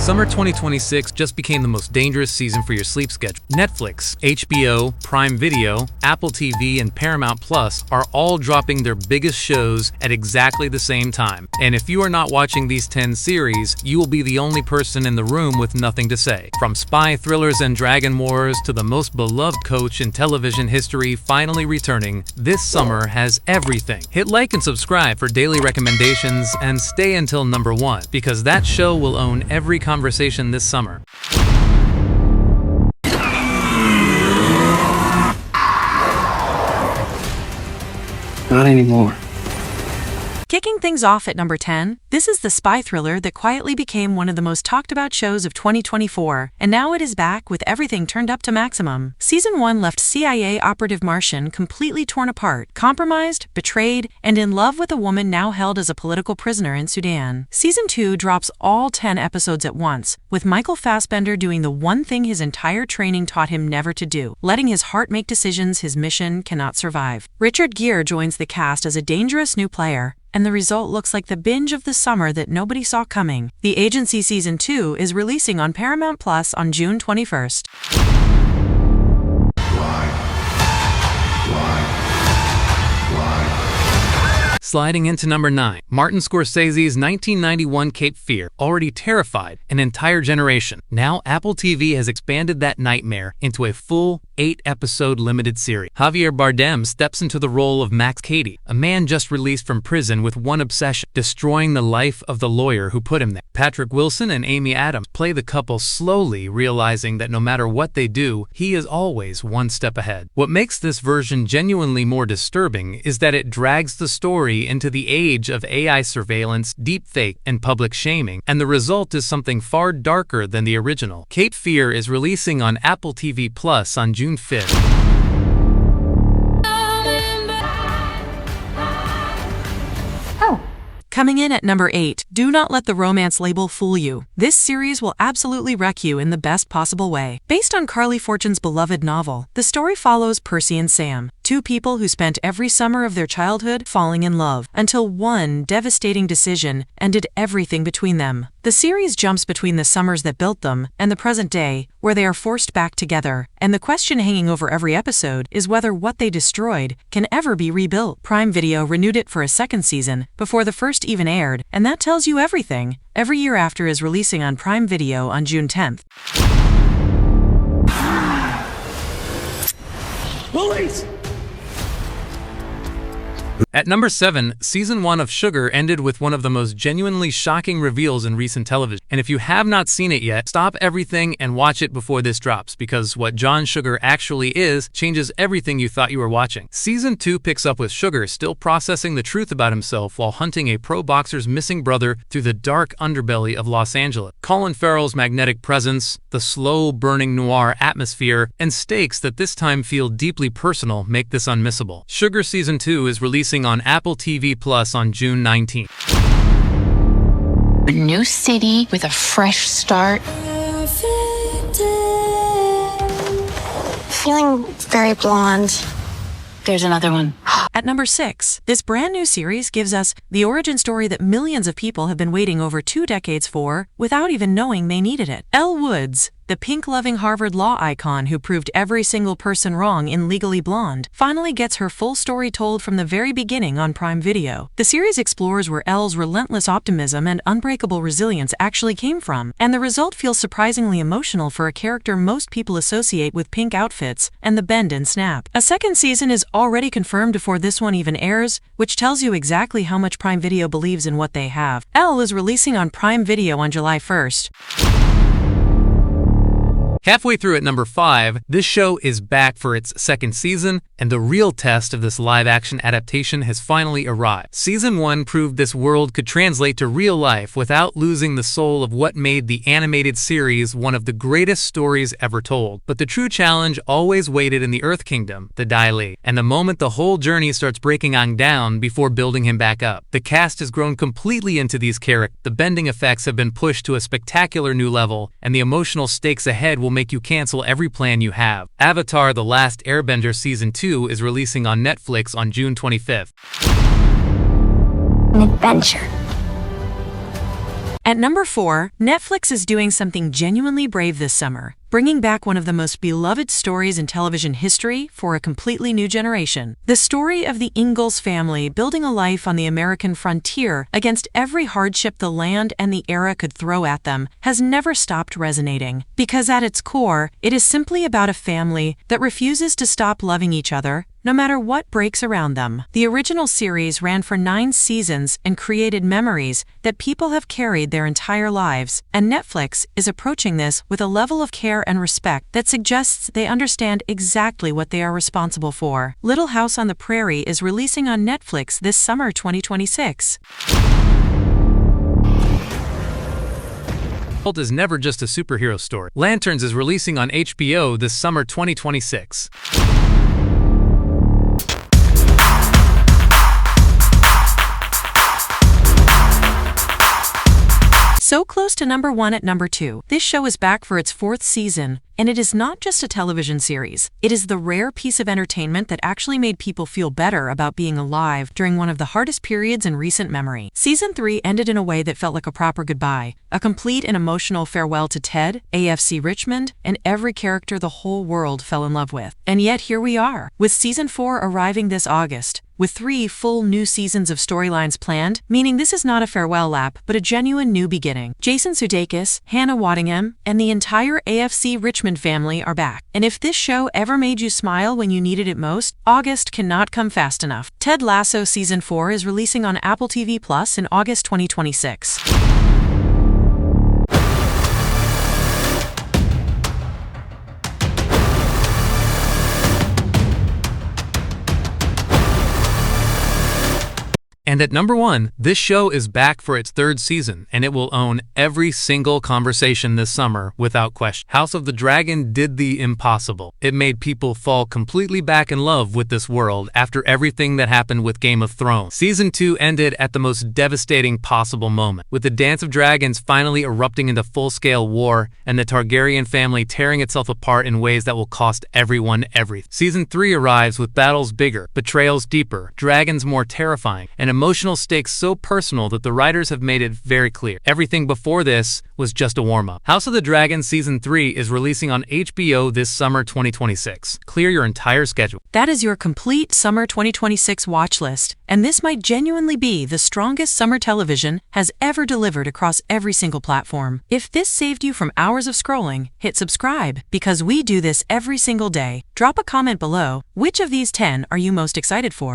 Summer 2026 just became the most dangerous season for your sleep schedule. Netflix, HBO, Prime Video, Apple TV, and Paramount Plus are all dropping their biggest shows at exactly the same time. And if you are not watching these 10 series, you will be the only person in the room with nothing to say. From spy thrillers and dragon wars to the most beloved coach in television history finally returning, this summer has everything. Hit like and subscribe for daily recommendations and stay until number 1, because that show will own every conversation this summer. Not anymore. Kicking things off at number 10, this is the spy thriller that quietly became one of the most talked about shows of 2024, and now it is back with everything turned up to maximum. Season 1 left CIA operative Martian completely torn apart, compromised, betrayed, and in love with a woman now held as a political prisoner in Sudan. Season 2 drops all 10 episodes at once, with Michael Fassbender doing the one thing his entire training taught him never to do, letting his heart make decisions his mission cannot survive. Richard Gere joins the cast as a dangerous new player, and the result looks like the binge of the summer that nobody saw coming. The Agency Season 2 is releasing on Paramount Plus on June 21st. Sliding into number 9, Martin Scorsese's 1991 Cape Fear already terrified an entire generation. Now Apple TV has expanded that nightmare into a full 8-episode limited series. Javier Bardem steps into the role of Max Cady, a man just released from prison with one obsession: destroying the life of the lawyer who put him there. Patrick Wilson and Amy Adams play the couple, slowly realizing that no matter what they do, he is always one step ahead. What makes this version genuinely more disturbing is that it drags the story into the age of AI surveillance, deepfake, and public shaming, and the result is something far darker than the original. Cape Fear is releasing on Apple TV Plus on June 5th. Coming in at number 8, do not let the romance label fool you. This series will absolutely wreck you in the best possible way. Based on Carly Fortune's beloved novel, the story follows Percy and Sam, two people who spent every summer of their childhood falling in love, until one devastating decision ended everything between them. The series jumps between the summers that built them and the present day, where they are forced back together, and the question hanging over every episode is whether what they destroyed can ever be rebuilt. Prime Video renewed it for a second season before the first even aired, and that tells you everything. Every Year After is releasing on Prime Video on June 10th. Police! At number 7, Season 1 of Sugar ended with one of the most genuinely shocking reveals in recent television. And if you have not seen it yet, stop everything and watch it before this drops, because what John Sugar actually is changes everything you thought you were watching. Season 2 picks up with Sugar still processing the truth about himself while hunting a pro boxer's missing brother through the dark underbelly of Los Angeles. Colin Farrell's magnetic presence, the slow-burning noir atmosphere, and stakes that this time feel deeply personal make this unmissable. Sugar Season 2 is releasing on Apple TV Plus on June 19th. A new city with a fresh start. Feeling very blonde. There's another one. At number 6, this brand new series gives us the origin story that millions of people have been waiting over 2 decades for without even knowing they needed it. Elle Woods, the pink-loving Harvard law icon who proved every single person wrong in Legally Blonde, finally gets her full story told from the very beginning on Prime Video. The series explores where Elle's relentless optimism and unbreakable resilience actually came from, and the result feels surprisingly emotional for a character most people associate with pink outfits and the bend and snap. A second season is already confirmed before this one even airs, which tells you exactly how much Prime Video believes in what they have. Elle is releasing on Prime Video on July 1st. Halfway through at number 5, this show is back for its second season, and the real test of this live-action adaptation has finally arrived. Season 1 proved this world could translate to real life without losing the soul of what made the animated series one of the greatest stories ever told. But the true challenge always waited in the Earth Kingdom, the Dai Li, and the moment the whole journey starts breaking on down before building him back up. The cast has grown completely into these characters, the bending effects have been pushed to a spectacular new level, and the emotional stakes ahead will make you cancel every plan you have. Avatar: The Last Airbender Season 2 is releasing on Netflix on June 25th. An adventure. At number 4, Netflix is doing something genuinely brave this summer, bringing back one of the most beloved stories in television history for a completely new generation. The story of the Ingalls family building a life on the American frontier against every hardship the land and the era could throw at them has never stopped resonating. Because at its core, it is simply about a family that refuses to stop loving each other, no matter what breaks around them. The original series ran for 9 seasons and created memories that people have carried their entire lives, and Netflix is approaching this with a level of care and respect that suggests they understand exactly what they are responsible for. Little House on the Prairie is releasing on Netflix this summer 2026. Bolt is never just a superhero story. Lanterns is releasing on HBO this summer 2026. So close to number 1 at number 2. This show is back for its 4th season, and it is not just a television series. It is the rare piece of entertainment that actually made people feel better about being alive during one of the hardest periods in recent memory. Season 3 ended in a way that felt like a proper goodbye, a complete and emotional farewell to Ted, AFC Richmond, and every character the whole world fell in love with. And yet here we are, with Season 4 arriving this August, with 3 full new seasons of storylines planned, meaning this is not a farewell lap, but a genuine new beginning. Jason Sudeikis, Hannah Waddingham, and the entire AFC Richmond family are back. And if this show ever made you smile when you needed it most, August cannot come fast enough. Ted Lasso Season 4 is releasing on Apple TV Plus in August 2026. And at number 1, this show is back for its 3rd season, and it will own every single conversation this summer without question. House of the Dragon did the impossible. It made people fall completely back in love with this world after everything that happened with Game of Thrones. Season 2 ended at the most devastating possible moment, with the Dance of Dragons finally erupting into full-scale war and the Targaryen family tearing itself apart in ways that will cost everyone everything. Season 3 arrives with battles bigger, betrayals deeper, dragons more terrifying, and emotional stakes so personal that the writers have made it very clear. Everything before this was just a warm-up. House of the Dragon Season 3 is releasing on HBO this summer 2026. Clear your entire schedule. That is your complete summer 2026 watch list, and this might genuinely be the strongest summer television has ever delivered across every single platform. If this saved you from hours of scrolling, hit subscribe, because we do this every single day. Drop a comment below. Which of these 10 are you most excited for?